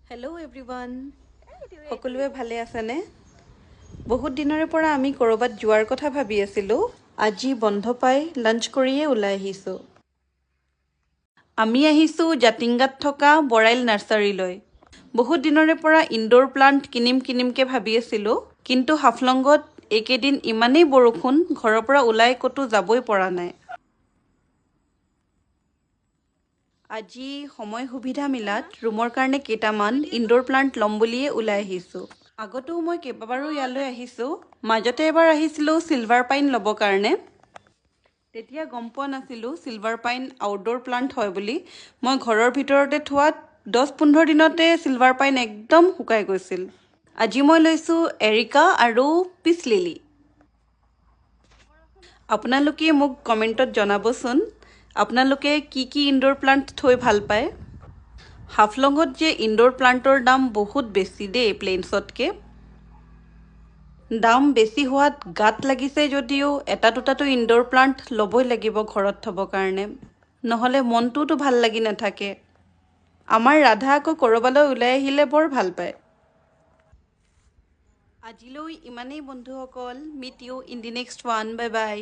hello' everyone সকলোৱে ভালে আছেনে বহুত দিনৰে পৰা আমি কৰবাত যোৱাৰ কথা ভাবি আছিলোঁ আজি বন্ধ পাই লাঞ্চ কৰিয়ে ওলাই আহিছোঁ আমি আহিছোঁ জাতিংগাত থকা বৰাইল নাৰ্চাৰীলৈ বহুত দিনৰে পৰা ইনডোৰ প্লান্ট কিনিমকে ভাবি আছিলোঁ কিন্তু হাফলঙত এইকেইদিন ইমানেই বৰষুণ ঘৰৰ পৰা ওলাই ক'তো যাবই পৰা নাই আজি সময় সুবিধা মিলাত ৰুমৰ কাৰণে কেইটামান ইনডোৰ প্লান্ট ল'ম বুলিয়ে ওলাই আহিছোঁ আগতেও মই কেইবাবাৰো ইয়ালৈ আহিছোঁ মাজতে এবাৰ আহিছিলোঁ চিলভাৰ পাইন ল'বৰ কাৰণে তেতিয়া গম পোৱা নাছিলোঁ চিলভাৰ পাইন আউটডোৰ প্লান্ট হয় বুলি মই ঘৰৰ ভিতৰতে থোৱাত 10-15 দিনতে চিলভাৰ পাইন একদম শুকাই গৈছিল আজি মই লৈছোঁ এৰিকা আৰু পিচ লিলি আপোনালোকে মোক কমেণ্টত জনাবচোন আপোনালোকে কি ইনডোৰ প্লান্ট থৈ ভাল পায় হাফলঙত যে ইনডোৰ প্লান্টৰ দাম বহুত বেছি দেই প্লেইনছতকৈ দাম বেছি হোৱাত গাত লাগিছে যদিও এটা দুটাটো ইনডোৰ প্লান্ট ল'বই লাগিব ঘৰত থ'ব কাৰণে নহ'লে মনটোতো ভাল লাগি নাথাকে আমাৰ ৰাধা আকৌ ক'ৰবালৈ ওলাই আহিলে বৰ ভাল পায় আজিলৈ ইমানেই বন্ধুসকল meet you in the next one bye by